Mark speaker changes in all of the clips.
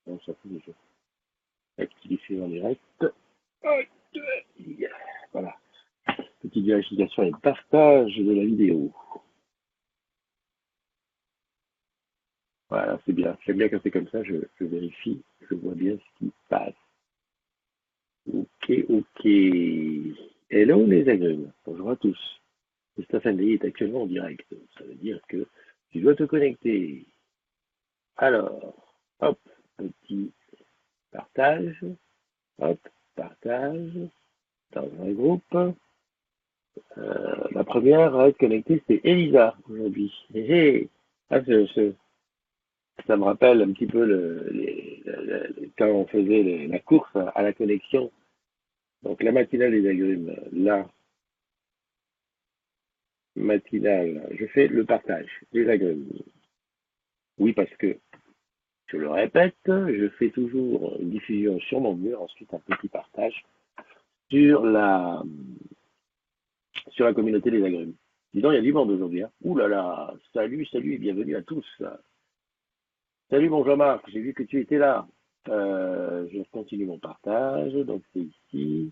Speaker 1: On s'en fout déjà. Activer en direct. Voilà. Petite vérification et partage de la vidéo. Voilà, c'est bien. J'aime bien quand c'est comme ça, je vérifie, je vois bien ce qui passe. Ok, ok. Hello les agrumes. Bonjour à tous. Stéphane Day est actuellement en direct. Ça veut dire que tu dois te connecter. Alors, hop, petit partage. Hop, partage dans un groupe. La première à être connectée, c'est Elisa aujourd'hui. Ah, ça me rappelle un petit peu quand on faisait la course à la connexion. Donc la matinale des agrumes, la matinale, je fais le partage des agrumes. Oui, parce que, je le répète, je fais toujours une diffusion sur mon mur, ensuite un petit partage sur sur la communauté des agrumes. Dis donc, il y a du monde aujourd'hui. Hein. Ouh là là, salut, salut et bienvenue à tous. Salut mon Jean-Marc, j'ai vu que tu étais là. Je continue mon partage, donc c'est ici.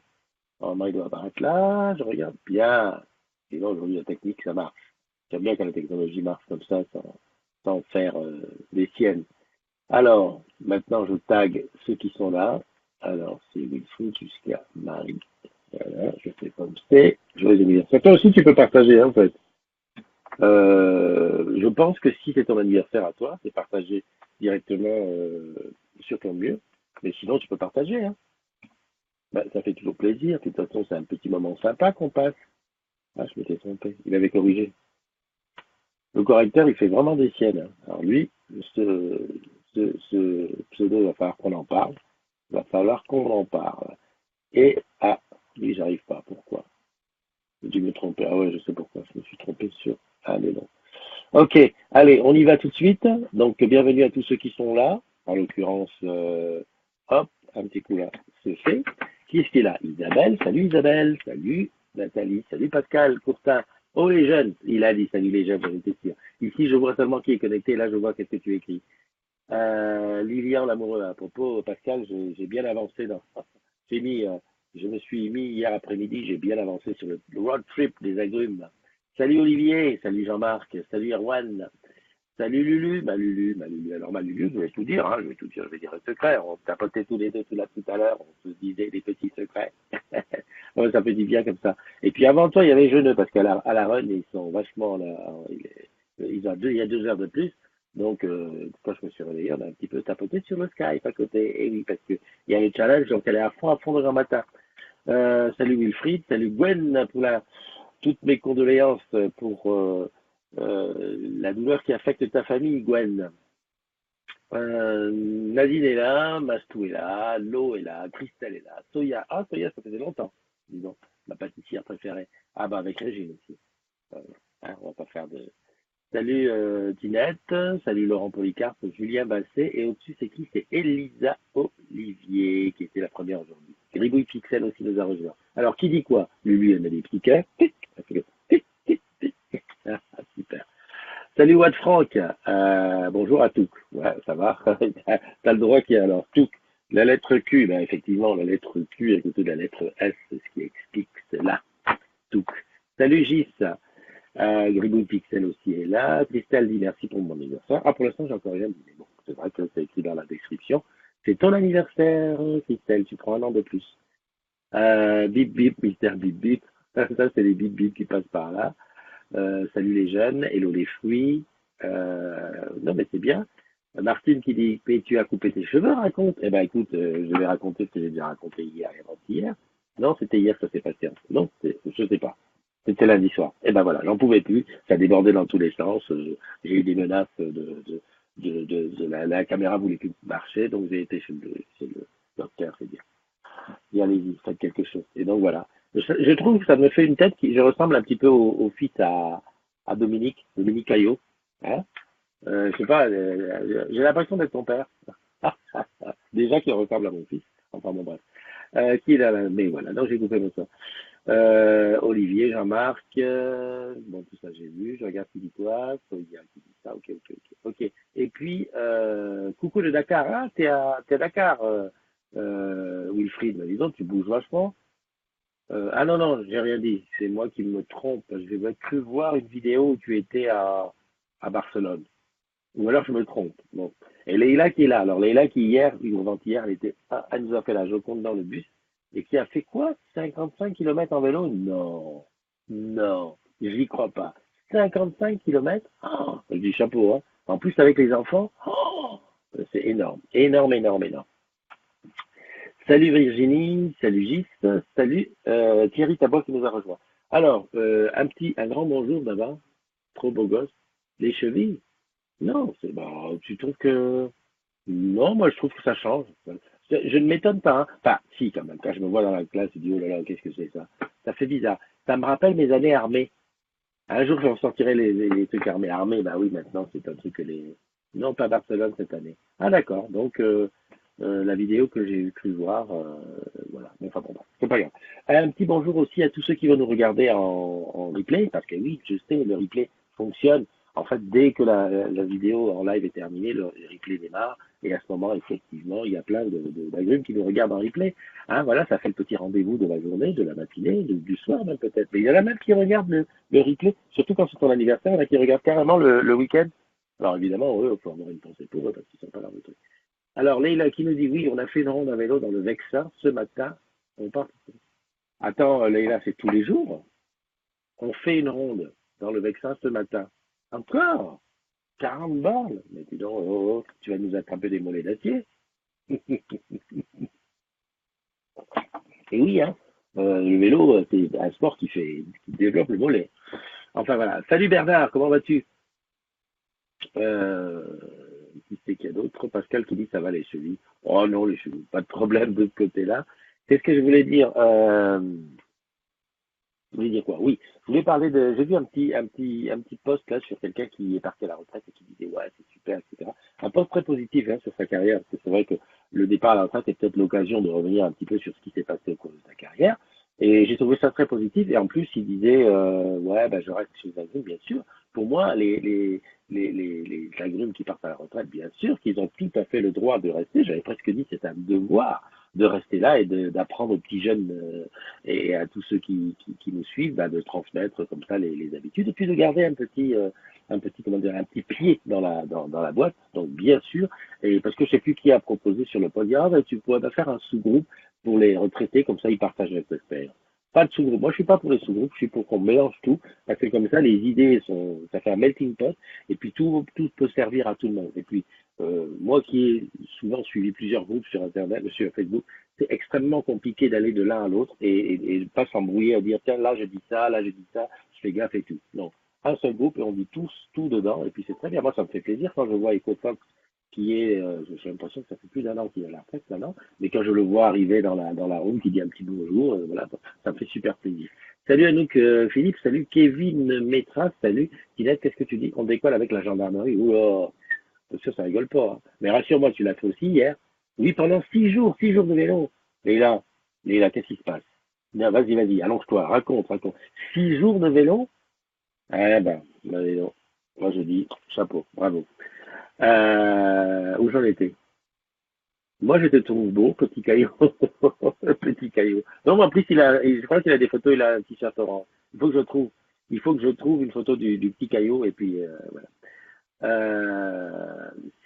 Speaker 1: Normalement, il doit apparaître là. Je regarde bien. Et là, aujourd'hui, la technique, ça marche. J'aime bien quand la technologie marche comme ça, sans faire des siennes. Alors, maintenant, je tag ceux qui sont là. Alors, c'est Wilfried jusqu'à Marie. Voilà, je fais comme c'est. Joyeux anniversaire. Toi aussi, tu peux partager, hein, en fait. Je pense que si c'est ton anniversaire à toi, c'est partagé directement sur ton mur. Mais sinon, tu peux partager. Hein. Bah, ça fait toujours plaisir. De toute façon, c'est un petit moment sympa qu'on passe. Ah, je m'étais trompé. Il avait corrigé. Le correcteur, il fait vraiment des siennes. Hein. Alors lui, ce pseudo, il va falloir qu'on en parle. Il va falloir qu'on en parle. Et, ah, lui, j'arrive pas. Pourquoi? J'ai dû me tromper. Ah ouais, je sais pourquoi. Je me suis trompé sur... Ah, mais non. Ok, allez, on y va tout de suite. Donc, bienvenue à tous ceux qui sont là. En l'occurrence, hop, un petit coup là, c'est fait. Qui est-ce qui est là? Isabelle, salut Isabelle, salut Nathalie, salut Pascal, Courtin. Oh les jeunes, il a dit salut les jeunes, j'en étais sûr. Ici, je vois seulement qui est connecté, là, je vois qu'est-ce que tu écris. Lilian l'amoureux, à propos, Pascal, j'ai bien avancé dans... J'ai mis, je me suis mis hier après-midi, j'ai bien avancé sur le road trip des agrumes. Salut Olivier, salut Jean-Marc, salut Erwan, salut Lulu, Lulu, Lulu. Alors Lulu, je vais tout dire, hein, je vais tout dire, je vais dire un secret. On tapotait tous les deux tout là tout à l'heure, on se disait des petits secrets. Ouais, ça fait du bien comme ça. Et puis avant toi, il y avait Jeuneux, parce qu'à la run, ils sont vachement là, il y a 2 heures de plus. Donc, quand je me suis réveillé, on a un petit peu tapoté sur le Skype à côté. Et oui, parce qu'il y a les challenges, donc elle est à fond de grand matin. Salut Wilfried, salut Gwen pour toutes mes condoléances pour la douleur qui affecte ta famille, Gwen. Nadine est là, Mastou est là, Lo est là, Christelle est là, Soya. Ah, Soya, ça faisait longtemps, disons, ma pâtissière préférée. Ah, bah, avec Régine aussi. Euh, hein, on va pas faire de. Salut Tinette, salut Laurent Polycarpe, Julien Basset, et au-dessus, c'est qui? C'est Elisa Olivier, qui était la première aujourd'hui. Gribouille Pixel aussi nous a rejoint. Alors, qui dit quoi? Lulu, elle m'a dit petit cœur. Tic, elle fait le tic, tic, tic. Ah, super. Salut Watt Franck, bonjour à Touk. Ouais, ça va. T'as le droit qu'il y a alors Touk. La lettre Q, ben effectivement, la lettre Q est à côté de la lettre S, c'est ce qui explique cela. Touk. Salut Gis, Grigou Pixel aussi est là. Christelle dit merci pour mon anniversaire. Ah, pour l'instant, j'ai encore rien dit, mais bon, c'est vrai que c'est écrit dans la description. C'est ton anniversaire, Christelle, tu prends un an de plus. Bip bip, Mister Bip bip. Ça, c'est les bip bip qui passent par là. Salut les jeunes, hello les fruits. Non, mais c'est bien. Martine qui dit, mais tu as coupé tes cheveux, raconte. Eh ben écoute, je vais raconter ce que j'ai déjà raconté hier et avant-hier. Non, c'était hier que ça s'est passé. Non, je sais pas. C'était lundi soir. Et ben voilà, j'en pouvais plus. Ça débordait dans tous les sens. J'ai eu des menaces la caméra voulait plus marcher, donc j'ai été chez le docteur, c'est dire. Et allez-y, faites quelque chose. Et donc voilà. Je trouve que ça me fait une tête qui, je ressemble un petit peu au fils à Dominique Caillot. Hein. Je sais pas, j'ai l'impression d'être ton père. Déjà qu'il ressemble à mon fils. Enfin bon bref. Qui est là, mais voilà, donc j'ai coupé mon son. Olivier, Jean-Marc, bon tout ça j'ai vu, je regarde qui dit quoi, Sonia qui dit ça, ok. Ok. Et puis, coucou de Dakar. Ah, t'es à Dakar, Wilfried. Dis donc, tu bouges vachement. Ah non, non, j'ai rien dit. C'est moi qui me trompe. Je vais cru voir une vidéo où tu étais à Barcelone. Ou alors je me trompe. Bon. Et Leïla qui est là. Alors Leïla qui hier, ou avant-hier, elle nous a fait la Joconde dans le bus. Et qui a fait quoi? 55 kilomètres en vélo? Non. Non. J'y crois pas. 55 kilomètres? Oh, du chapeau, hein. En plus avec les enfants. Oh, c'est énorme. Énorme, énorme, énorme. Salut Virginie, salut Gis, salut Thierry Tabois qui nous a rejoint. Alors, un grand bonjour d'abord. Trop beau gosse. Les chevilles? Non, tu trouves que non, moi je trouve que ça change. Je ne m'étonne pas, hein. Enfin, si quand même. Quand je me vois dans la classe, je dis oh là là, qu'est-ce que c'est ça? Ça fait bizarre. Ça me rappelle mes années armées. Un jour, je ressortirai les trucs armés. Armés, bah oui, maintenant c'est un truc que les. Non, pas Barcelone cette année. Ah d'accord. Donc la vidéo que j'ai cru voir, voilà. Mais enfin bon, c'est pas grave. Un petit bonjour aussi à tous ceux qui vont nous regarder en replay, parce que oui, je sais, le replay fonctionne. En fait, dès que la vidéo en live est terminée, le replay démarre. Et à ce moment, effectivement, il y a plein d'agrumes qui nous regardent en replay. Hein, voilà, ça fait le petit rendez-vous de la journée, de la matinée, du soir même peut-être. Mais il y en a même qui regardent le replay, surtout quand c'est ton anniversaire, il y en a qui regardent carrément le week-end. Alors évidemment, eux, il faut avoir une pensée pour eux parce qu'ils sont pas là. Alors, Leïla qui nous dit oui, on a fait une ronde à vélo dans le Vexin ce matin. On part. Attends, Leïla, c'est tous les jours. On fait une ronde dans le Vexin ce matin. Encore 40 balles. Mais dis donc, oh, oh, tu vas nous attraper des mollets d'acier. Et oui, hein, le vélo, c'est un sport qui développe le mollet. Enfin voilà. Salut Bernard, comment vas-tu? euh, Qui c'est qu'il y a d'autre? Pascal qui dit ça va les chevilles. Oh non, les chevilles, pas de problème de ce côté-là. Qu'est-ce que je voulais dire? Je voulais dire quoi? Oui, je voulais parler de. J'ai vu un petit post là sur quelqu'un qui est parti à la retraite et qui disait ouais c'est super, etc. Un post très positif hein, sur sa carrière, parce que c'est vrai que le départ à la retraite est peut-être l'occasion de revenir un petit peu sur ce qui s'est passé au cours de sa carrière. Et j'ai trouvé ça très positif. Et en plus, il disait ouais ben je reste chez les agrumes, bien sûr. Pour moi, les agrumes qui partent à la retraite, bien sûr, qu'ils ont tout à fait le droit de rester. J'avais presque dit c'est un devoir de rester là et d'apprendre aux petits jeunes et à tous ceux qui nous suivent, bah, de transmettre comme ça les habitudes et puis de garder un petit comment dire un petit pied dans la boîte. Donc bien sûr, et parce que je sais plus qui a proposé sur le podium, ah, bah, tu pourrais pas faire un sous-groupe pour les retraités comme ça ils partagent avec l'expérience. Pas de sous-groupe. Moi, je suis pas pour les sous-groupes. Je suis pour qu'on mélange tout. Parce que comme ça, les idées ça fait un melting pot. Et puis tout peut servir à tout le monde. Et puis, moi qui ai souvent suivi plusieurs groupes sur Internet, sur Facebook, c'est extrêmement compliqué d'aller de l'un à l'autre et pas s'embrouiller à dire tiens là je dis ça, là je dis ça, je fais gaffe et tout. Non, un seul groupe et on dit tous tout dedans et puis c'est très bien. Moi ça me fait plaisir quand je vois EcoFox qui est, j'ai l'impression que ça fait plus d'un an qu'il est à la retraite maintenant, mais quand je le vois arriver dans la room qui dit un petit bonjour, voilà, ça me fait super plaisir. Salut Anouk Philippe, salut Kevin Métras, salut Tinette, qu'est-ce que tu dis qu'on décolle avec la gendarmerie? Oula, c'est sûr, ça rigole pas. Hein. Mais rassure-moi, tu l'as fait aussi hier. Oui, pendant 6 jours de vélo. Et là, qu'est-ce qui se passe? Bien, vas-y, vas-y, allonge-toi, raconte. 6 jours de vélo? Eh ben, vélo. Moi je dis chapeau, bravo. Où j'en étais? Moi je te trouve beau, petit caillou. Petit caillou. Non, mais en plus, je crois qu'il a des photos, il a un t-shirt orange. Il faut que je trouve une photo du petit caillou et puis voilà. 6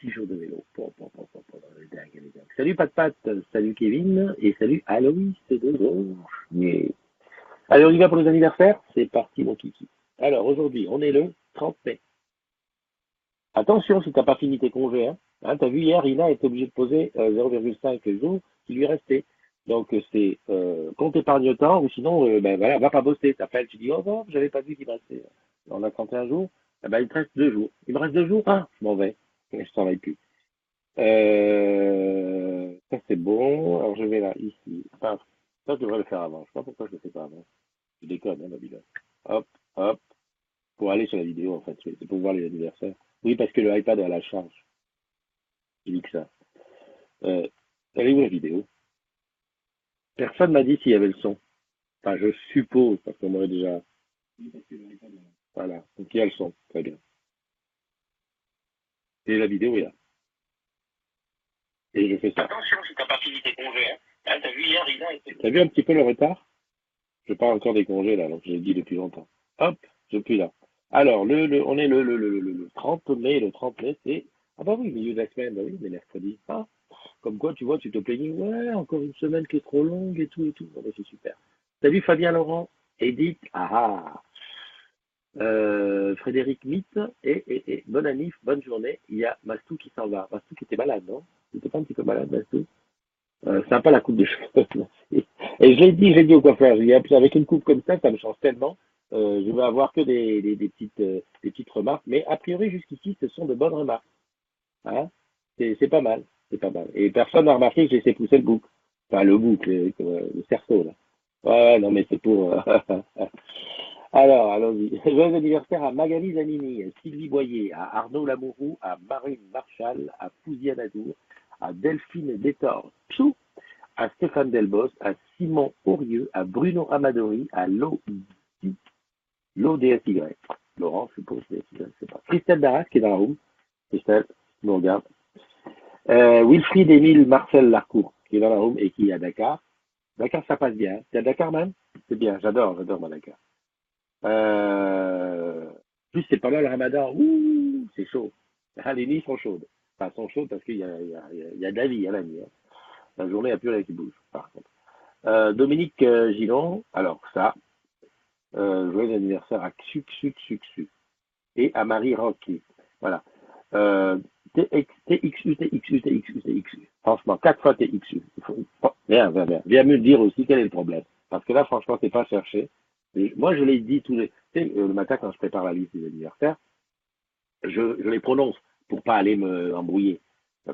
Speaker 1: jours de vélo. Elle est dingue. Salut Pat Pat, salut Kevin et salut Aloïs de gauche. Yeah. Allez, on y va pour les anniversaires. C'est parti mon kiki. Alors aujourd'hui, on est le 30 mai. Attention si t'as pas fini tes congés. Hein, t'as vu hier, Ina est obligé de poser 0,5 jours qui lui restait. Donc c'est compte épargne-temps ou sinon ben voilà, va pas bosser. T'appelles, tu dis oh non, j'avais pas vu qu'il me restait. On a 31 jours. Eh ben, il te reste 2 jours. Il me reste 2 jours. Ah, je m'en vais. Je travaille plus. Ça c'est bon. Alors je vais là, ici. Enfin, ça je devrais le faire avant. Je sais pas pourquoi je le fais pas avant. Je déconne, hein, Babylone. Hop, hop. Pour aller sur la vidéo en fait. C'est pour voir les anniversaires. Oui, parce que le iPad est à la charge. J'ai dit que ça. Euh, Elle est où la vidéo? Personne m'a dit s'il y avait le son. Enfin, je suppose, parce qu'on m'aurait déjà. Voilà. Donc il y a le son. Très bien. Et la vidéo est là. Et je fais ça.
Speaker 2: Attention, si t'as pas fini tes congés, hein. Là, t'as vu hier, il a été.
Speaker 1: T'as vu un petit peu le retard? Je parle encore des congés là, donc je l'ai dit depuis longtemps. Hop, je suis là. Alors, on est le 30 mai. Le 30 mai, c'est. Ah bah oui, milieu de la semaine, bah oui, mais mercredi. Ah, comme quoi, tu vois, tu te plaignais, ouais, encore une semaine qui est trop longue et tout et tout. Non, mais c'est super. T'as vu Fabien Laurent, Edith, Frédéric Mitt et bonne annif, bonne journée. Il y a Mastou qui s'en va. Mastou qui était malade, non? Il était pas un petit peu malade, Mastou? Ça n'a pas la coupe de cheveux. Et je l'ai dit au coiffeur, je lui ai dit, avec une coupe comme ça me change tellement. Je vais avoir que des petites remarques, mais a priori jusqu'ici, ce sont de bonnes remarques. Hein, c'est pas mal, c'est pas mal. Et personne n'a remarqué que j'ai laissé pousser le bouc. Enfin, le bouc, le cerceau, là. Ouais, non, mais c'est pour. Alors, allons-y. Joyeux anniversaire à Magali Zanini, à Sylvie Boyer, à Arnaud Lamourou, à Marine Marchal, à Fouziane Adour, à Delphine Détor, Psou, à Stéphane Delbos, à Simon Aurieux, à Bruno Amadori, à l'ODSY. Laurent, je suppose, DSY, je sais pas. Christelle Darras, qui est dans la room. Christelle, nous regarde. Wilfried Émile Marcel Larcourt, qui est dans la room et qui est à Dakar. Dakar, ça passe bien. T'es à Dakar, même? C'est bien, j'adore moi, Dakar. Euh, plus c'est pas là le ramadan. Ouh, c'est chaud. Ah, les nuits sont chaudes. Enfin, sont chaudes parce qu'il y a de la vie à la nuit. Hein. La journée, il n'y a plus rien qui bouge, par contre. Dominique Gillon, alors ça, joyeux anniversaire à Xu. Et à Marie Rocky. Voilà. TXU. Franchement, 4 fois TXU. Viens me dire aussi quel est le problème. Parce que là, franchement, c'est pas cherché. Moi, je l'ai dit tous les. Tu sais, le matin, quand je prépare la liste des anniversaires, je les prononce pour pas aller me embrouiller.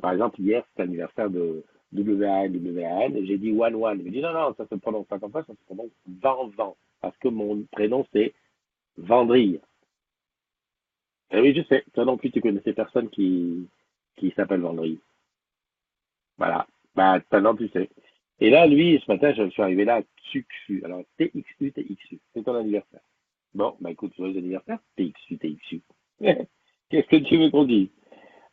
Speaker 1: Par exemple, hier, c'était l'anniversaire de WAN, et j'ai dit One. Il me dit non, ça se prononce pas comme ça se prononce Van. Parce que mon prénom, c'est Vendrille. Eh oui, je sais. Toi non plus, tu connais ces personnes qui s'appellent Vendrille. Voilà. Bah, maintenant, tu sais. Et là, lui, ce matin, je suis arrivé là à TXU. Alors, TXU. C'est ton anniversaire. Bon, bah écoute, joyeux anniversaire. TXU. Qu'est-ce que tu veux qu'on dise?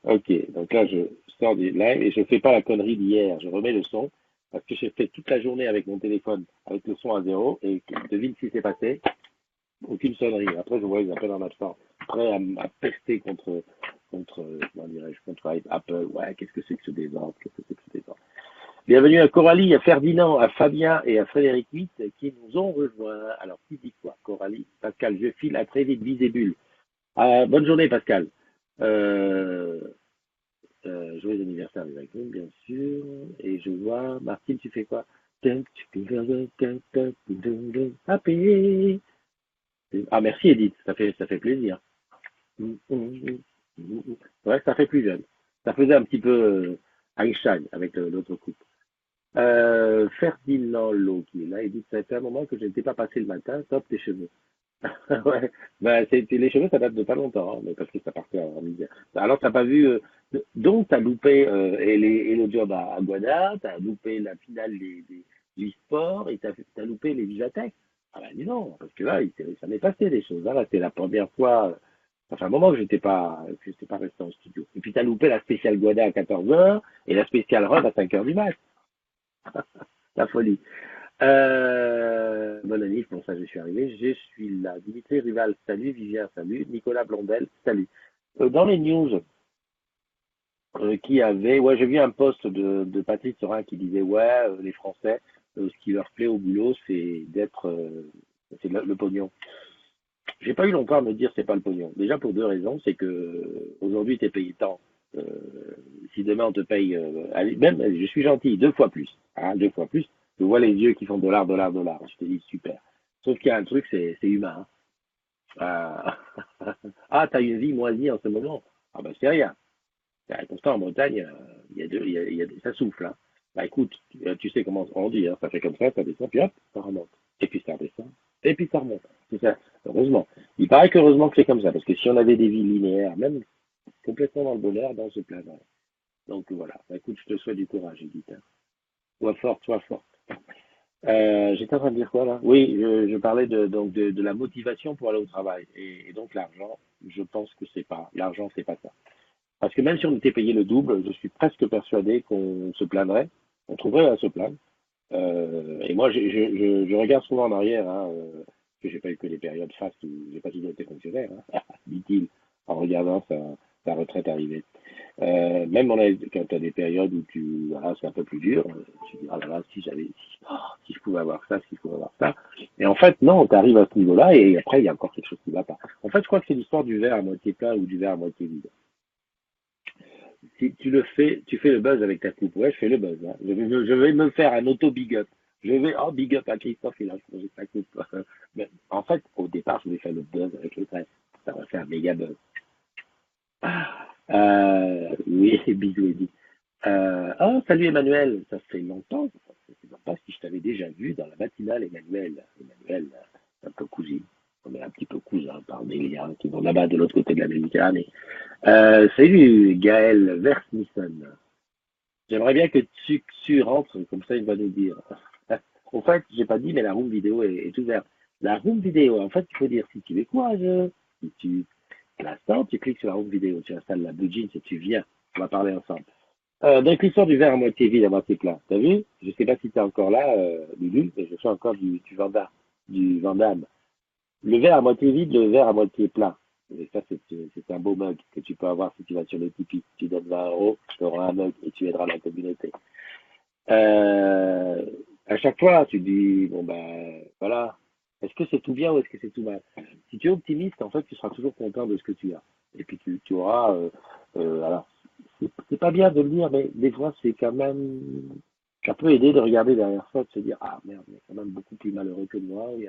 Speaker 1: Ok, donc là, je sors du live et je fais pas la connerie d'hier. Je remets le son parce que j'ai fait toute la journée avec mon téléphone avec le son à zéro et devine ce qui s'est passé. Aucune sonnerie. Après, je vois les appels en absence. Prêts à pester comment dirais-je, contre Apple. Ouais, qu'est-ce que c'est que ce désordre? Qu'est-ce que c'est que ce désordre? Bienvenue à Coralie, à Ferdinand, à Fabien et à Frédéric Witt qui nous ont rejoints. Alors, qui dit quoi? Coralie, Pascal, je file à très vite, Visébule. Bonne journée, Pascal. Euh, joyeux anniversaire, les Alcons, bien sûr. Et je vois, Martine, tu fais quoi? Happy. Ah, merci, Edith, ça fait plaisir. Ouais, ça fait plus jeune. Ça faisait un petit peu Einstein avec l'autre couple. Ferdinand Lowe qui est là, il dit que ça fait un moment que je n'étais pas passé le matin, top tes cheveux. Ouais, bah, les cheveux, ça date de pas longtemps, hein, mais parce que ça partait en misère. Alors, t'as pas vu, donc t'as loupé et le job à Guada, t'as loupé la finale du sport et t'as loupé les Vivatech. Ah bah dis non, parce que là, ça m'est passé des choses. Hein, là, c'est la première fois, ça fait un moment que j'étais pas resté en studio. Et puis t'as loupé la spéciale Guada à 14 heures et la spéciale Rod à 5 heures du mat. La folie. Bonne année, bon ça je suis arrivé, je suis là. Dimitri Rival, salut. Vivien, salut. Nicolas Blondel, salut. Dans les news, ouais, j'ai vu un post de Patrice Sorin qui disait, ouais, les Français, ce qui leur plaît au boulot, c'est le pognon. J'ai pas eu longtemps à me dire c'est pas le pognon. Déjà pour deux raisons, c'est que aujourd'hui t'es payé tant. Euh, si demain on te paye, allez, même je suis gentil, deux fois plus, hein, deux fois plus. Je vois les yeux qui font dollar. Je te dis super. Sauf qu'il y a un truc, c'est humain. Hein. Ah, t'as une vie moisie en ce moment. Ah bah c'est rien. Pourtant en Bretagne, ça souffle. Hein. Bah écoute, tu sais comment on dit, hein, ça fait comme ça descend, puis hop, ça remonte. Et puis ça redescend, et puis ça remonte. C'est ça, heureusement. Il paraît qu'heureusement que c'est comme ça, parce que si on avait des vies linéaires, même complètement dans le bonheur, on se plaindrait. Donc voilà, bah, écoute, je te souhaite du courage, Edith. Hein. Sois forte, sois forte. J'étais en train de dire quoi là? Oui, je parlais de la motivation pour aller au travail. Et donc l'argent, je pense que c'est pas. L'argent, c'est pas ça. Parce que même si on était payé le double, je suis presque persuadé qu'on se plaindrait, on trouverait à se plaindre. Et moi, je regarde souvent en arrière, hein, parce que j'ai pas eu que des périodes fastes où j'ai pas toujours été fonctionnaire, hein, dit-il, en regardant sa retraite arriver. Même quand tu as des périodes où voilà, c'est un peu plus dur, tu te dis, ah là là, si je pouvais avoir ça, si je pouvais avoir ça. Et en fait, non, tu arrives à ce niveau-là et après, il y a encore quelque chose qui va pas. En fait, je crois que c'est l'histoire du verre à moitié plein ou du verre à moitié vide. Si tu le fais, tu fais le buzz avec ta coupe. Ouais, je fais le buzz. Hein. Je vais me faire un auto-big up. Big up à Christophe, il a changé sa coupe. Mais en fait, au départ, je voulais faire le buzz avec le presse. Ça va faire un méga buzz. Oui, bisous, Eddie. Oh, salut Emmanuel, ça fait longtemps. Je ne sais pas si je t'avais déjà vu dans la matinale, Emmanuel. Emmanuel, un peu cousine. On est un petit peu cousins par des liens qui vont là-bas de l'autre côté de la Méditerranée. Salut Gaël Versnissen. J'aimerais bien que tu rentres, comme ça il va nous dire. En fait, j'ai pas dit, mais la room vidéo est ouverte. La room vidéo, en fait, il faut dire si tu es courageux, si tu l'instant, tu cliques sur la room vidéo, tu installes la Blue Jeans et tu viens. On va parler ensemble. Donc l'histoire du verre à moitié vide, à moitié plein. T'as vu? Je sais pas si t'es encore là, Lulu, mais je fais encore du Vandame. Le verre à moitié vide, le verre à moitié plein. Et ça, c'est un beau mug que tu peux avoir si tu vas sur le Tipeee. Tu donnes 20 euros, tu auras un mug et tu aideras la communauté. Euh, à chaque fois, tu dis, bon ben, voilà, est-ce que c'est tout bien ou est-ce que c'est tout mal? Si tu es optimiste, en fait, tu seras toujours content de ce que tu as. Et puis tu auras, alors, c'est pas bien de le dire, mais des fois, c'est quand même, ça peut aider de regarder derrière ça, de se dire, ah merde, il y a quand même beaucoup plus malheureux que moi, il y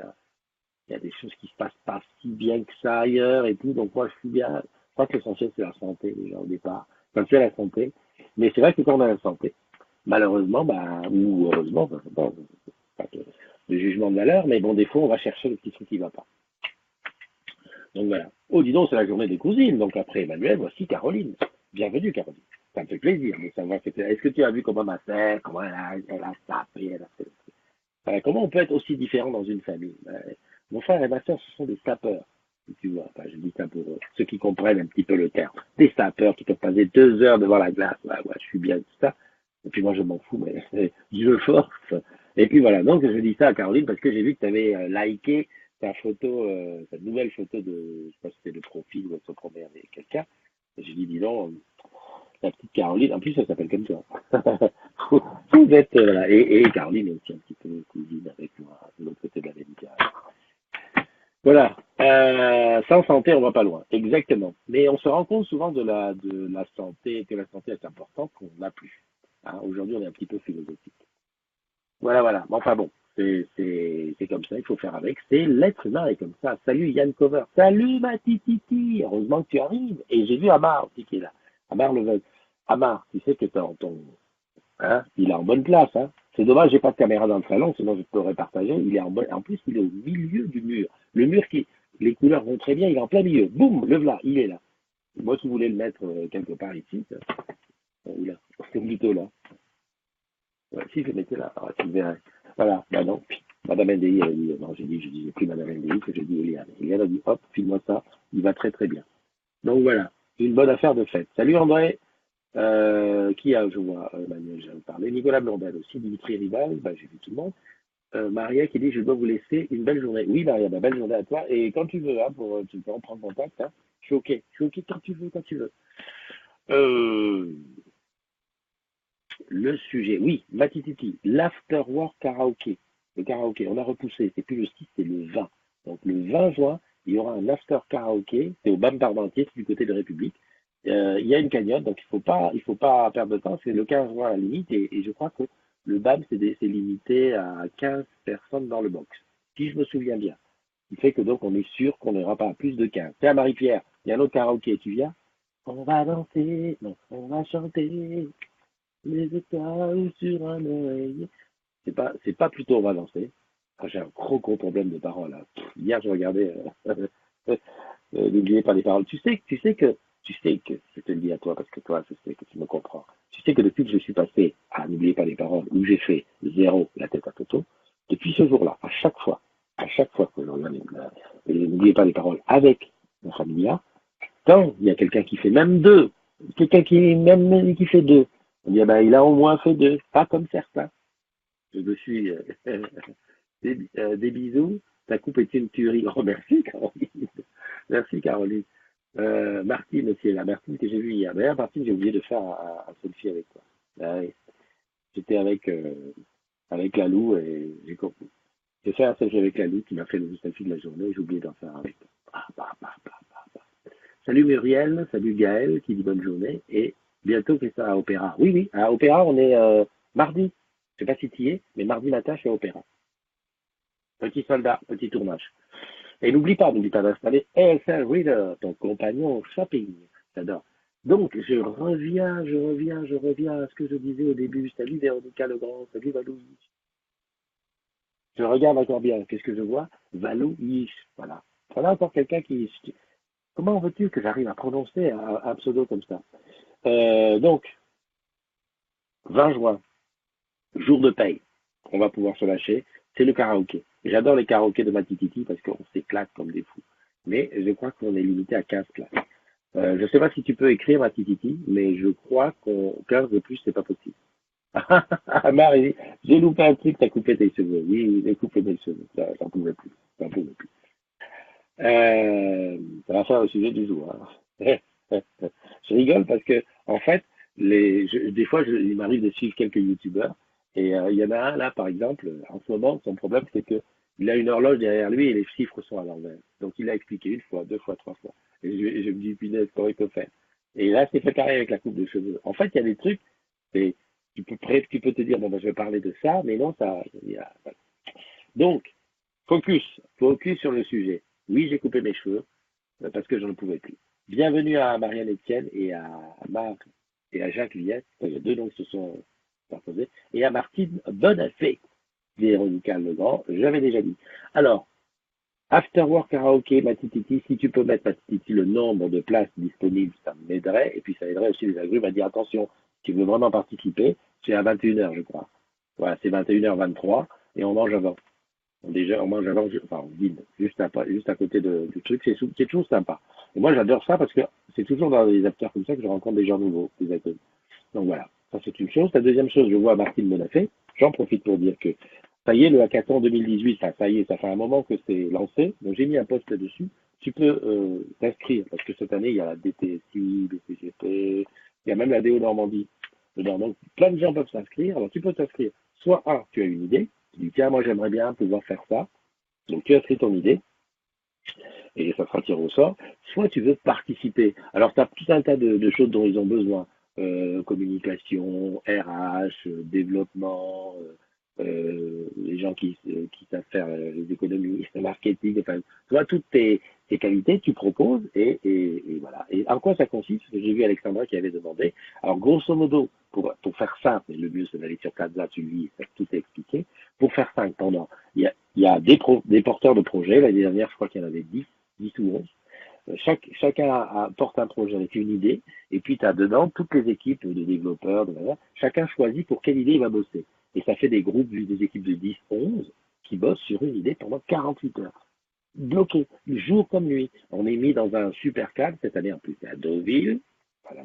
Speaker 1: a des choses qui se passent pas si bien que ça ailleurs et tout, donc moi je suis bien. Je crois que l'essentiel c'est la santé déjà au départ. Enfin, c'est la santé. Mais c'est vrai que quand on a la santé, malheureusement, bah, ou heureusement, bon, pas de jugement de valeur, mais bon, des fois on va chercher le petit truc qui va pas. Donc voilà. Oh, dis donc, c'est la journée des cousines. Donc après Emmanuel, voici Caroline. Bienvenue Caroline. Ça me fait plaisir de savoir que est-ce que tu as vu comment ma sœur, comment elle a tapé, elle a fait. Comment on peut être aussi différent dans une famille? Mon frère et ma soeur, ce sont des sapeurs. Tu vois, enfin, je dis ça pour ceux qui comprennent un petit peu le terme. Des sapeurs qui peuvent passer 2 heures devant la glace. Ouais, je suis bien, tout ça. Et puis moi, je m'en fous, mais je force. Et puis voilà, donc je dis ça à Caroline parce que j'ai vu que tu avais liké ta photo, ta nouvelle photo de, je sais pas si c'était le profil ou de se promener avec quelqu'un. Et j'ai dit, dis donc, la petite Caroline, en plus, elle s'appelle comme toi. Vous êtes, voilà. Et Caroline est aussi un petit peu cousine avec moi, de l'autre côté de la Méditerranée. Voilà. Sans santé, on va pas loin. Exactement. Mais on se rend compte souvent de la santé, que la santé est importante, qu'on n'a plus. Hein, aujourd'hui, on est un petit peu philosophique. Voilà, voilà. Mais enfin bon, c'est comme ça, il faut faire avec. C'est l'être humain est comme ça. Salut Yann Cover. Salut ma tititi. Heureusement que tu arrives. Et j'ai vu Amar aussi qui est là. Amar le veut. Amar, tu sais que hein, il est en bonne place. Hein. C'est dommage, j'ai pas de caméra dans le salon, sinon je pourrais partager. Il est en plus, il est au milieu du mur. Le mur les couleurs vont très bien, il est en plein milieu. Boum, le voilà, il est là. Moi qui voulais le mettre quelque part ici, là, c'est plutôt là. Ouais, si je le mettais là, alors, tu verrais. Voilà, bah non. Madame NDI, elle a dit, non, je disais plus Madame NDI, que je dis Eliane. Eliane a dit, hop, file-moi ça, il va très très bien. Donc voilà, une bonne affaire de fête. Salut André. Qui a, je vois, Manuel, j'ai parlé. Nicolas Blondel aussi, Dimitri Rival, bah, j'ai vu tout le monde. Maria qui dit, je dois vous laisser une belle journée. Oui, Maria, bah, belle journée à toi. Et quand tu veux, hein, tu peux en prendre contact. Hein. Je suis OK. Je suis OK quand tu veux, quand tu veux. Euh, le sujet, oui, Matititi, l'afterwork karaoké. Le karaoké, on a repoussé. C'est plus le 6, c'est le 20. Donc le 20 juin, il y aura un after karaoké. C'est au BAM Parmentier, c'est du côté de République. Il y a une cagnotte, donc il faut pas perdre de temps. C'est le 15 juin à la limite, et je crois que le BAM c'est limité à 15 personnes dans le box, si je me souviens bien. Ce qui fait que donc on est sûr qu'on n'aura pas plus de 15. Tiens Marie-Pierre, il y a un autre karaoké, tu viens? On va danser, non, on va chanter, les étoiles sur un oreiller. C'est pas plutôt on va danser. Ah, j'ai un gros problème de parole. Hein. Hier je regardais. N'oubliez pas les paroles. Tu sais que, je te le dis à toi parce que toi, je sais que tu me comprends. Tu sais que depuis que je suis passé à n'oubliez pas les paroles, où j'ai fait zéro la tête à Toto, depuis ce jour-là, à chaque fois que l'on a n'oubliez pas les paroles avec mon familia, quand il y a quelqu'un qui fait même deux, quelqu'un qui, même qui fait deux. On dit, ah ben, il a au moins fait deux, pas comme certains. Je me suis, des bisous. Ta coupe est une tuerie. Oh, merci, Caroline. Merci, Caroline. Martine aussi, la Martine que j'ai vue hier. D'ailleurs, Martine, j'ai oublié de faire un selfie avec toi. Ah oui. J'étais avec la Lou et j'ai compris. J'ai fait un selfie avec la Lou qui m'a fait le selfie de la journée et j'ai oublié d'en faire un avec toi. Salut Muriel, salut Gaël qui dit bonne journée et bientôt c'est ça à Opéra. Oui, oui, à Opéra on est mardi. Je sais pas si tu y es, mais mardi matin je suis à Opéra. Petit soldat, petit tournage. Et n'oublie pas d'installer ESL Reader, ton compagnon shopping. J'adore. Donc, je reviens à ce que je disais au début. Salut Véronica Legrand, salut Valou. Je regarde encore bien. Qu'est-ce que je vois? Valou Yish. Voilà. Voilà encore quelqu'un qui. Comment veux-tu que j'arrive à prononcer un pseudo comme ça? Donc, 20 juin, jour de paye. On va pouvoir se lâcher. C'est le karaoké. J'adore les karaokés de Matititi parce qu'on s'éclate comme des fous. Mais je crois qu'on est limité à 15 places. Je ne sais pas si tu peux écrire Matititi, mais je crois qu'on 15 de plus, c'est pas possible. Ah, Marie, j'ai loupé un truc, t'as coupé tes cheveux. Oui, j'ai coupé mes cheveux. Ça pouvait plus. Ça pouvait plus. Ça va faire le sujet du jour. Hein. Je rigole parce que, en fait, des fois, il m'arrive de suivre quelques youtubeurs et il y en a un là, par exemple, en ce moment, son problème, c'est que il a une horloge derrière lui et les chiffres sont à l'envers. Donc, il a expliqué une fois, deux fois, trois fois. Et je me dis, punaise, comment il peut faire? Et là, c'est fait pareil avec la coupe de cheveux. En fait, il y a des trucs, et tu peux te dire, bon, ben, je vais parler de ça, mais non, ça, voilà. Donc, focus sur le sujet. Oui, j'ai coupé mes cheveux parce que je ne pouvais plus. Bienvenue à Marianne Etienne et à Marc et à Jacques Liette. Il y a deux noms qui se sont proposés. Et à Martine Bonafé, Véronica Legrand, j'avais déjà dit. Alors, Afterwork Karaoke, Matititi, si tu peux mettre Matititi le nombre de places disponibles, ça m'aiderait. Et puis ça aiderait aussi les agrumes à dire attention, si tu veux vraiment participer, c'est à 21h, je crois. Voilà, c'est 21h23 et on mange avant. Déjà, on mange avant, enfin, on dîne juste à côté du truc, c'est toujours sympa. Et moi, j'adore ça parce que c'est toujours dans les afters comme ça que je rencontre des gens nouveaux, des inconnus. Donc voilà, ça c'est une chose. La deuxième chose, je vois Martine Bonafé. J'en profite pour dire que ça y est, le hackathon 2018, ça y est, ça fait un moment que c'est lancé. Donc j'ai mis un post là-dessus. Tu peux t'inscrire parce que cette année, il y a la DTSI, BCGP, il y a même la DO Normandie dedans. Donc plein de gens peuvent s'inscrire. Alors tu peux t'inscrire. Soit tu as une idée, tu dis tiens, moi j'aimerais bien pouvoir faire ça. Donc tu inscris ton idée et ça sera tiré au sort. Soit tu veux participer. Alors tu as tout un tas de choses dont ils ont besoin. Communication, RH, développement, les gens qui savent faire les économies, le marketing, enfin, tu vois, toutes tes qualités, tu proposes et voilà. Et en quoi ça consiste? Parce que j'ai vu Alexandra qui avait demandé. Alors, grosso modo, pour faire simple, et le mieux c'est d'aller sur Canva, tu lis, tout est expliqué. Pour faire simple, il y a des porteurs de projets. L'année dernière, je crois qu'il y en avait 10 ou 11. Chacun porte un projet avec une idée, et puis tu as dedans toutes les équipes de développeurs, chacun choisit pour quelle idée il va bosser. Et ça fait des groupes, des équipes de 10, 11, qui bossent sur une idée pendant 48 heures. Bloqué, jour comme nuit. On est mis dans un super cadre, cette année en plus, c'est à Deauville,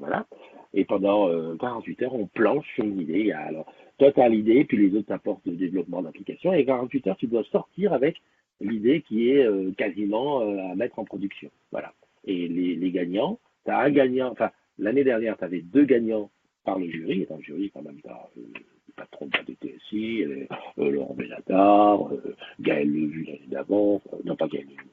Speaker 1: voilà. Et pendant 48 heures, on planche sur une idée. Alors, toi, tu as l'idée, puis les autres t'apportent le développement d'application, et 48 heures, tu dois sortir avec l'idée qui est quasiment à mettre en production. Voilà. Et les gagnants, tu as un gagnant, enfin, l'année dernière, tu avais deux gagnants par le jury, et dans le jury, quand même, tu as le patron de la DTSI, Laurent Bellatar, Gaël Levu l'année d'avant, non pas Gaël Levu,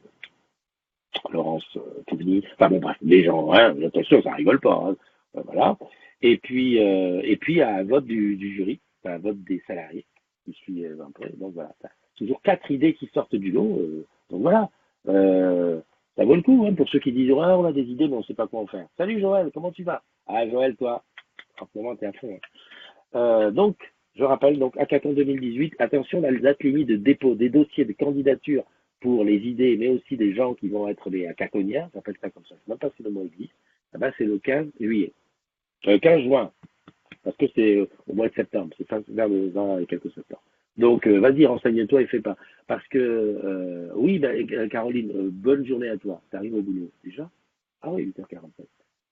Speaker 1: Laurence Toubny, enfin bon bref, les gens, hein, attention, ça rigole pas, hein, voilà. Et puis à un vote du jury, à un vote des salariés qui suit un peu, donc voilà, toujours quatre idées qui sortent du lot, donc voilà, ça vaut le coup hein, pour ceux qui disent ah, on a des idées mais on ne sait pas quoi en faire. Salut Joël, comment tu vas? Ah Joël, toi, en ce moment t'es à fond. Hein. Donc, je rappelle, donc hackathon 2018, attention, la date limite de dépôt des dossiers de candidature pour les idées, mais aussi des gens qui vont être des hackathoniens, j'appelle ça comme ça, je ne sais même pas si le mot existe, ah ben, c'est le 15 juillet. 15 juin, parce que c'est au mois de septembre, c'est vers le 20 et quelques septembre. Donc, vas-y, renseigne-toi et fais pas. Parce que, oui, ben, Caroline, bonne journée à toi. Tu arrives au boulot déjà? Ah oui, 8h47.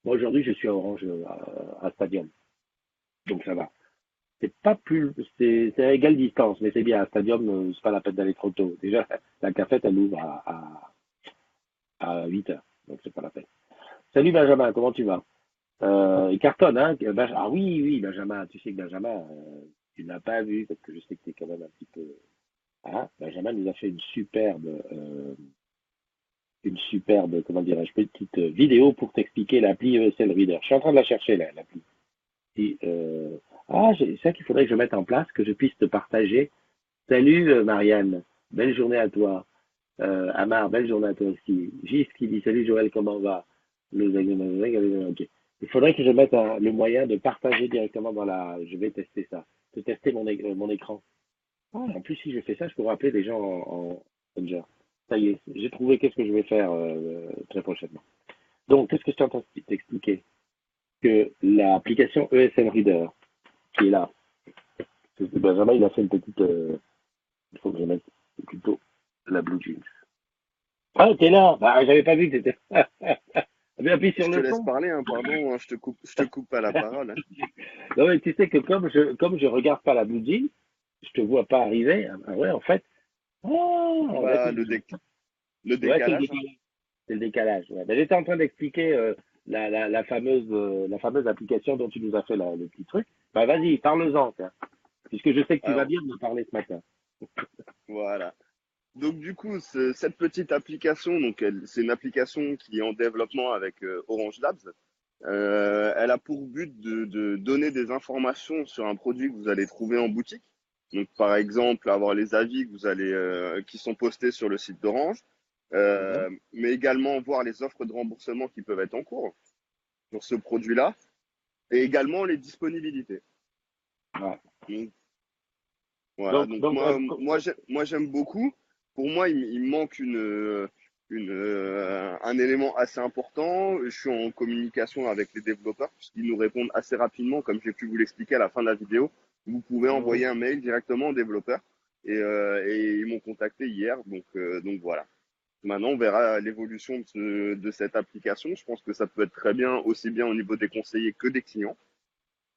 Speaker 1: Moi, aujourd'hui, je suis à Orange, à Stadium, donc ça va. C'est pas plus, c'est à égale distance, mais c'est bien. À Stadium, c'est pas la peine d'aller trop tôt. Déjà, la cafette, elle ouvre à 8 heures, donc c'est pas la peine. Salut Benjamin, comment tu vas? Il cartonne, hein? Ah oui, oui, Benjamin, tu sais que Benjamin, tu ne l'as pas vu, parce que je sais que tu es quand même un petit peu. Hein? Benjamin nous a fait une superbe, comment dirais-je, petite vidéo pour t'expliquer l'appli ESL Reader. Je suis en train de la chercher, là, l'appli. Et, c'est ça qu'il faudrait que je mette en place, que je puisse te partager. Salut Marianne, belle journée à toi. Amar, belle journée à toi aussi. Gis qui dit salut Joël, comment va? Ok. Il faudrait que je mette le moyen de partager directement dans la. Je vais tester ça. De tester mon écran. Ah, en plus, si je fais ça, je pourrais appeler des gens en Messenger. Ça y est, j'ai trouvé qu'est-ce que je vais faire très prochainement. Donc, qu'est-ce que je suis en train de t'expliquer? Que l'application ESM Reader, qui est là, Benjamin, il a fait une petite. Il faut que je mette plutôt la Blue Jeans. Ah, t'es là! Bah, j'avais pas vu que t'étais. Mais appuie sur
Speaker 3: Je te
Speaker 1: le
Speaker 3: laisse
Speaker 1: son.
Speaker 3: parler, hein, pardon, hein, je te coupe pas la parole, hein.
Speaker 1: Non, mais tu sais que comme je regarde pas la Blue Jeans, je te vois pas arriver. Ah ouais, en fait. Ah, bah,
Speaker 3: Bah,
Speaker 1: écoute,
Speaker 3: le
Speaker 1: ouais, c'est le
Speaker 3: décalage, hein.
Speaker 1: décalage. C'est le décalage. Ouais. Ben, j'étais en train d'expliquer la fameuse application dont tu nous as fait le petit truc. Bah, vas-y, parle-en, tiens, puisque je sais que tu vas
Speaker 3: Alors,
Speaker 1: bien me parler ce matin.
Speaker 3: voilà. Donc, du coup, cette petite application, donc, c'est une application qui est en développement avec Orange Labs. Elle a pour but de donner des informations sur un produit que vous allez trouver en boutique. Donc, par exemple, avoir les avis que qui sont postés sur le site d'Orange,
Speaker 1: Mhm.
Speaker 3: mais également voir les offres de remboursement qui peuvent être en cours sur ce produit-là, et également les disponibilités.
Speaker 1: Ouais.
Speaker 3: Donc, voilà.
Speaker 1: Donc,
Speaker 3: Donc,
Speaker 1: donc
Speaker 3: moi, j'aime beaucoup. Pour moi, il me manque un élément assez important. Je suis en communication avec les développeurs puisqu'ils nous répondent assez rapidement, comme j'ai pu vous l'expliquer à la fin de la vidéo. Vous pouvez
Speaker 1: mhm.
Speaker 3: envoyer un mail directement aux développeurs et ils m'ont contacté hier. Donc voilà. Maintenant, on verra l'évolution de cette application. Je pense que ça peut être très bien, aussi bien au niveau des conseillers que des clients.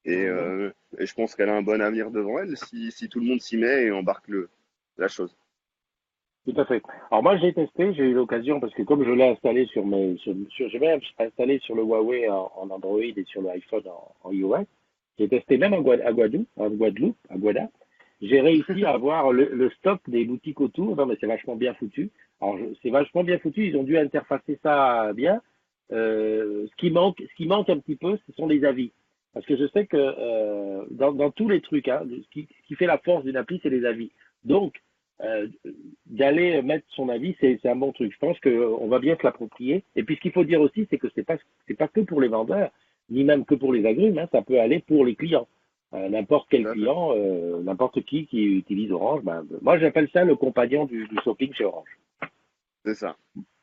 Speaker 3: Et,
Speaker 1: Mhm.
Speaker 3: euh, et je pense qu'elle a un bon avenir devant elle si tout le monde s'y met et embarque la chose.
Speaker 1: Tout à fait. Alors moi, j'ai testé, j'ai eu l'occasion, parce que comme je l'ai installé j'ai même installé sur le Huawei en Android et sur l'iPhone en iOS, j'ai testé même à Guada. J'ai réussi à avoir le stock des boutiques autour. Non, mais c'est vachement bien foutu. Alors, c'est vachement bien foutu. Ils ont dû interfacer ça bien. Ce qui manque un petit peu, ce sont les avis. Parce que je sais que dans tous les trucs, hein, ce qui fait la force d'une appli, c'est les avis. Donc, euh, d'aller mettre son avis, c'est un bon truc. Je pense qu'on va bien se l'approprier. Et puis ce qu'il faut dire aussi, c'est que c'est pas que pour les vendeurs, ni même que pour les agrumes, hein, ça peut aller pour les clients. N'importe
Speaker 3: Tout
Speaker 1: quel
Speaker 3: à fait.
Speaker 1: client, n'importe qui utilise Orange, moi j'appelle ça le compagnon du shopping chez Orange.
Speaker 3: C'est ça.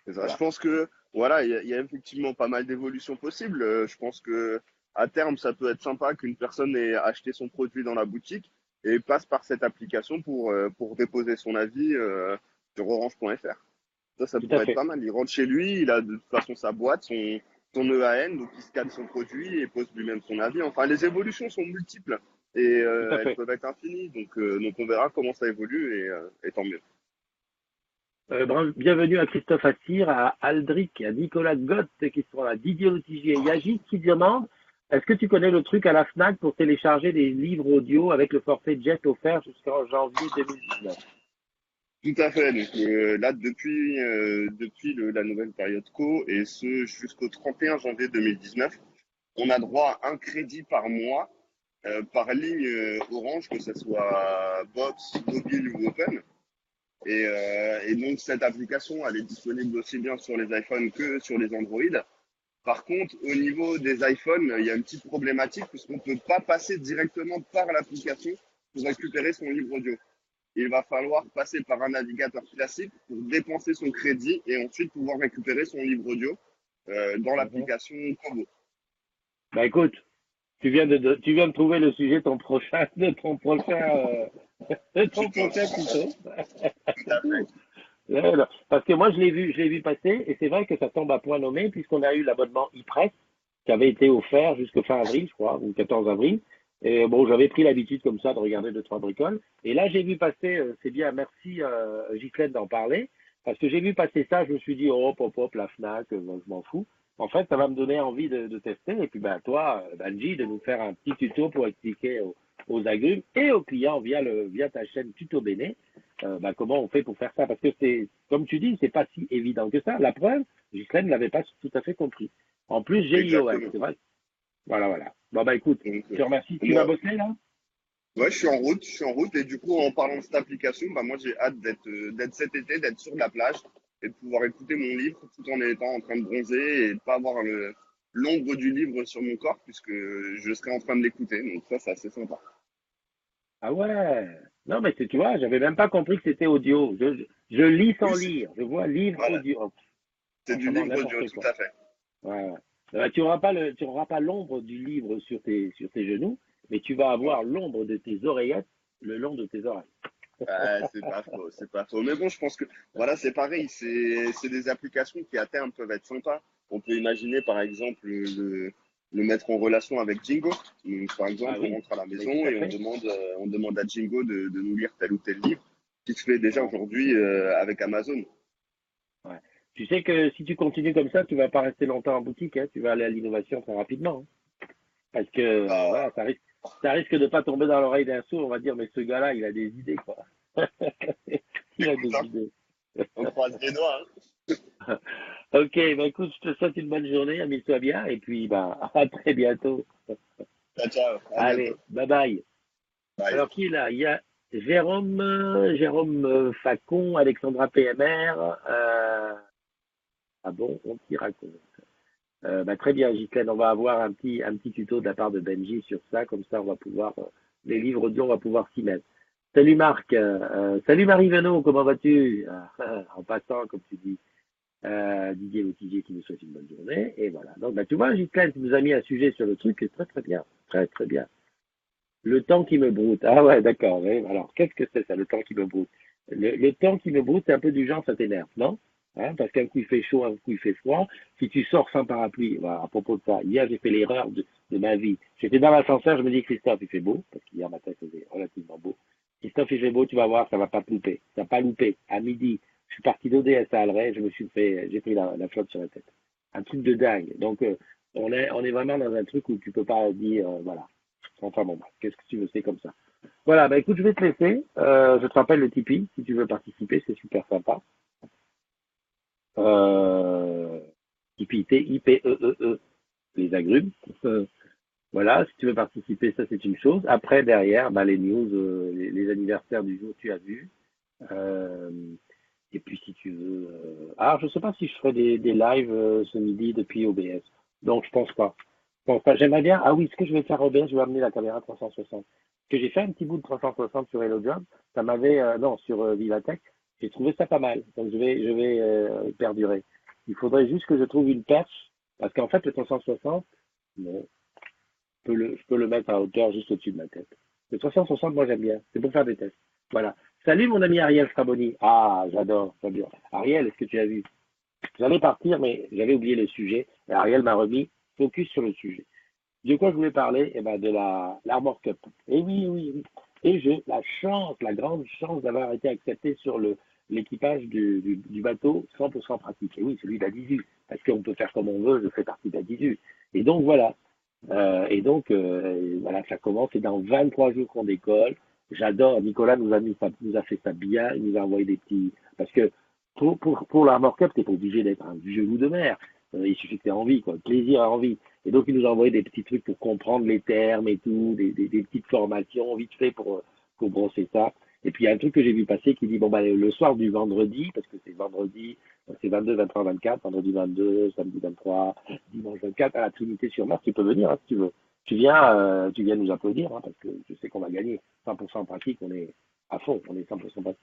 Speaker 3: C'est ça. Je
Speaker 1: Voilà.
Speaker 3: pense que voilà, il y a effectivement pas mal d'évolutions possibles. Je pense que à terme, ça peut être sympa qu'une personne ait acheté son produit dans la boutique et passe par cette application pour déposer son avis sur orange.fr. Ça
Speaker 1: Tout à
Speaker 3: pourrait être
Speaker 1: fait.
Speaker 3: pas mal. Il rentre chez lui, il a de toute façon sa boîte, son EAN, donc il scanne son produit et pose lui-même son avis. Enfin, les évolutions sont multiples et
Speaker 1: Tout à
Speaker 3: elles
Speaker 1: fait.
Speaker 3: peuvent être infinies. Donc on verra comment ça évolue et tant mieux.
Speaker 1: Bienvenue à Christophe Assir, à Aldric, à Nicolas Gott qui sont là, Didier Lotigier et Yagis qui demande est-ce que tu connais le truc à la FNAC pour télécharger des livres audio avec le forfait Jet offert jusqu'en janvier 2019?
Speaker 3: Tout à fait. Donc là, depuis la nouvelle période co et ce jusqu'au 31 janvier 2019, on a droit à un crédit par mois par ligne Orange, que ce soit Box, mobile ou Open. Et donc cette application, elle est disponible aussi bien sur les iPhones que sur les Android. Par contre, au niveau des iPhones, il y a une petite problématique puisqu'on ne peut pas passer directement par l'application pour récupérer son livre audio. Il va falloir passer par un navigateur classique pour dépenser son crédit et ensuite pouvoir récupérer son livre audio dans
Speaker 1: Mhm.
Speaker 3: l'application Kobo.
Speaker 1: Bah écoute, tu viens de trouver le sujet de ton prochain, de ton
Speaker 3: Tout
Speaker 1: prochain tuto.
Speaker 3: à fait.
Speaker 1: Parce que moi je l'ai vu passer et c'est vrai que ça tombe à point nommé puisqu'on a eu l'abonnement e-press qui avait été offert jusqu'au fin avril, je crois, ou 14 avril. Et bon, j'avais pris l'habitude comme ça de regarder deux, trois bricoles. Et là, j'ai vu passer, c'est bien, merci Ghislaine d'en parler, parce que j'ai vu passer ça, je me suis dit, oh, hop, hop, hop, la FNAC, je m'en fous. En fait, ça va me donner envie de tester. Et puis, ben, toi, Benji, de nous faire un petit tuto pour expliquer aux agrumes et aux clients via ta chaîne Tuto Béné, ben, comment on fait pour faire ça. Parce que c'est, comme tu dis, c'est pas si évident que ça. La preuve, Ghislaine ne l'avait pas tout à fait compris. En plus, j'ai iOS,
Speaker 3: Exactement.
Speaker 1: c'est vrai. Voilà, voilà. Bon, bah écoute,
Speaker 3: Donc,
Speaker 1: je te remercie. Tu vas
Speaker 3: moi,
Speaker 1: bosser là?
Speaker 3: ouais, je suis en route et du coup, en parlant de cette application, bah, moi, j'ai hâte d'être cet été, d'être sur la plage et de pouvoir écouter mon livre tout en étant en train de bronzer et de pas avoir l'ombre du livre sur mon corps puisque je serai en train de l'écouter. Donc ça, c'est assez sympa.
Speaker 1: Ah ouais. Non, mais tu vois, j'avais même pas compris que c'était audio. Je lis sans
Speaker 3: Oui,
Speaker 1: lire. Je vois livre
Speaker 3: voilà,
Speaker 1: audio. Oh,
Speaker 3: c'est du
Speaker 1: franchement,
Speaker 3: livre audio,
Speaker 1: n'importe
Speaker 3: tout
Speaker 1: quoi.
Speaker 3: à fait.
Speaker 1: Ouais, ouais. Tu auras pas l'ombre du livre sur tes genoux, mais tu vas
Speaker 3: Voilà.
Speaker 1: avoir l'ombre de tes oreillettes le long de tes oreilles.
Speaker 3: C'est pas faux, c'est pas faux. Mais bon, je pense que voilà, c'est pareil, c'est des applications qui à terme peuvent être sympas. On peut imaginer par exemple le mettre en relation avec Jingo. Donc, par
Speaker 1: Ah
Speaker 3: exemple, on
Speaker 1: oui,
Speaker 3: rentre à la
Speaker 1: mais
Speaker 3: maison
Speaker 1: tout à
Speaker 3: et
Speaker 1: fait.
Speaker 3: on demande à Jingo de nous lire tel ou tel livre, qui se fait déjà
Speaker 1: Ouais,
Speaker 3: aujourd'hui avec Amazon.
Speaker 1: ouais. Tu sais que si tu continues comme ça, tu vas pas rester longtemps en boutique, hein. Tu vas aller à l'innovation très rapidement, hein. Parce que voilà,
Speaker 3: Ah,
Speaker 1: ça risque de pas tomber dans l'oreille d'un sourd. On va dire, mais ce gars-là, il a des idées, quoi. Il a des
Speaker 3: écoute, hein,
Speaker 1: idées.
Speaker 3: on croise les doigts.
Speaker 1: Ok, bah écoute, je te souhaite une bonne journée, amuse-toi bien, et puis bah à très bientôt.
Speaker 3: Ciao, ciao, à
Speaker 1: Allez,
Speaker 3: bientôt.
Speaker 1: bye bye.
Speaker 3: Bye.
Speaker 1: Alors qui est là? Il y a Jérôme Facon, Alexandra PMR. Ah bon, on t'y raconte. Bah, très bien, Ghislaine, on va avoir un petit tuto de la part de Benji sur ça, comme ça on va pouvoir, les livres audio, on va pouvoir s'y mettre. Salut Marc, salut Marie Venot, comment vas-tu? En passant, comme tu dis. Didier Lautigier qui nous souhaite une bonne journée. Et voilà. Donc, bah, tu vois, Ghislaine, tu nous as mis un sujet sur le truc qui est très très bien. Très très bien. Le temps qui me broute. Ah ouais, d'accord. Ouais. Alors, qu'est-ce que c'est ça, le temps qui me broute? Le temps qui me broute, c'est un peu du genre, ça t'énerve, non? Hein, parce qu'un coup il fait chaud, un coup il fait froid. Si tu sors sans parapluie, voilà, à propos de ça, hier j'ai fait l'erreur de ma vie. J'étais dans l'ascenseur, je me dis Christophe, il fait beau, parce qu'hier matin il faisait relativement beau. Christophe, il fait beau, tu vas voir, ça va pas te louper. Ça va pas loupé. À midi, je suis parti d'ODS à Alray, j'ai pris la flotte sur la tête. Un truc de dingue. Donc, on est vraiment dans un truc où tu peux pas dire, voilà. Enfin bon, qu'est-ce que tu veux, c'est comme ça. Voilà, bah écoute, je vais te laisser. Je te rappelle le Tipeee, si tu veux participer, c'est super sympa. Euh, Tipeee, T-I-P-E-E-E, les agrumes. Voilà, si tu veux participer, ça c'est une chose. Après, derrière, bah, les news, les anniversaires du jour, tu as vu. Euh, et puis si tu veux. Alors, je sais pas si je ferai des lives ce midi depuis OBS. Donc, je pense pas. Je pense pas. J'aimerais bien. Ah oui, ce que je vais faire OBS, je vais amener la caméra 360. Parce que j'ai fait un petit bout de 360 sur HelloJob. Ça m'avait. Non, sur Vivatech. J'ai trouvé ça pas mal. Donc, je vais perdurer. Il faudrait juste que je trouve une perche. Parce qu'en fait, le 360, non, je peux le mettre à hauteur juste au-dessus de ma tête. Le 360, moi j'aime bien. C'est pour faire des tests. Voilà. Salut mon ami Ariel Fraboni. Ah, j'adore. Ariel, est-ce que tu as vu? J'allais partir, mais j'avais oublié le sujet. Et Ariel m'a remis focus sur le sujet. De quoi je voulais parler? Eh ben, de l'Armor Cup. Et oui. Et j'ai la chance, la grande chance d'avoir été accepté sur l'équipage du bateau 100% pratique. Et oui, celui d'Adizu. Parce qu'on peut faire comme on veut, je fais partie d'Adizu. Et donc voilà. Voilà, ça commence. C'est dans 23 jours qu'on décolle. J'adore. Nicolas nous a fait ça bien. Il nous a envoyé des petits. Parce que pour l'Armor Cup, t'es pas obligé d'être un vieux loup de mer. Il suffit que tu aies envie, quoi. Plaisir à envie. Et donc, il nous a envoyé des petits trucs pour comprendre les termes et tout, des petites formations vite fait pour brosser ça. Et puis, il y a un truc que j'ai vu passer qui dit, bon, bah, le soir du vendredi, parce que c'est vendredi, c'est 22, 23, 24, vendredi 22, samedi 23, dimanche 24, à la Trinité-sur-Mer, tu peux venir, hein, si tu veux. Tu viens nous applaudir, hein, parce que je sais qu'on va gagner. 100% pratique, on est à fond, on est 100% pratique.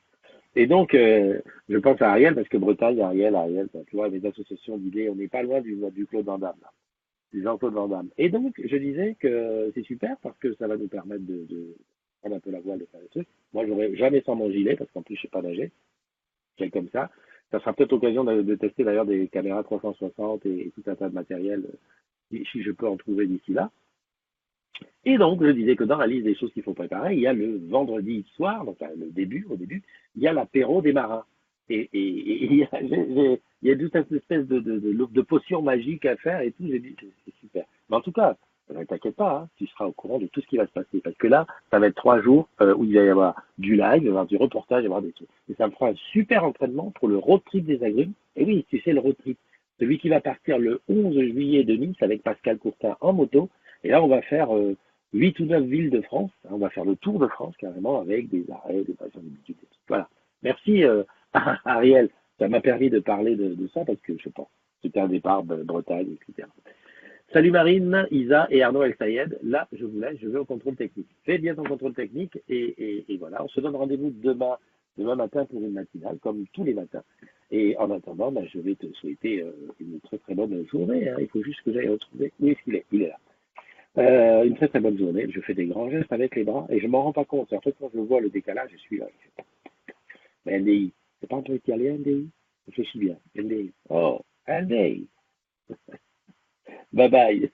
Speaker 1: Et donc, je pense à Ariel, parce que Bretagne, Ariel, tu vois, les associations d'idées, on n'est pas loin du Claude Van Damme, là, du Jean-Claude Van Damme. Et donc, je disais que c'est super, parce que ça va nous permettre de prendre un peu la voile, de faire des trucs. Moi, j'aurais jamais sans mon gilet, parce qu'en plus, je sais pas nager, c'est comme ça. Ça sera peut-être l'occasion de tester d'ailleurs des caméras 360 et tout un tas de matériel si je peux en trouver d'ici là. Et donc, je disais que dans la liste des choses qu'il faut préparer, il y a le vendredi soir, donc au début, il y a l'apéro des marins. Et il y a toute cette espèce de potion magique à faire et tout. J'ai dit, c'est super. Mais en tout cas, ne t'inquiète pas, hein, tu seras au courant de tout ce qui va se passer. Parce que là, ça va être 3 jours où il va y avoir du live, il va y avoir du reportage, il va y avoir des trucs. Et ça me fera un super entraînement pour le road trip des agrumes. Et oui, tu sais, le road trip. Celui qui va partir le 11 juillet de Nice avec Pascal Courtin en moto. Et là, on va faire 8 ou 9 villes de France. On va faire le tour de France carrément avec des arrêts, des passages, des bitudes, des trucs. Voilà. Merci Ariel. Ça m'a permis de parler de ça parce que je pense c'était un départ de Bretagne, etc. Salut Marine, Isa et Arnaud El Sayed. Là, je vous laisse, je vais au contrôle technique. Fais bien ton contrôle technique et voilà. On se donne rendez-vous demain matin pour une matinale, comme tous les matins. Et en attendant, je vais te souhaiter une très très bonne journée. Hein. Il faut juste que j'aille retrouver. Où est-ce qu'il est? Il est là. Une très très bonne journée. Je fais des grands gestes avec les bras et je m'en rends pas compte. En fait, quand je vois le décalage, je suis là. Mais NDI, c'est pas un peu italien, NDI? Je suis bien. NDI. Oh, NDI. Bye bye.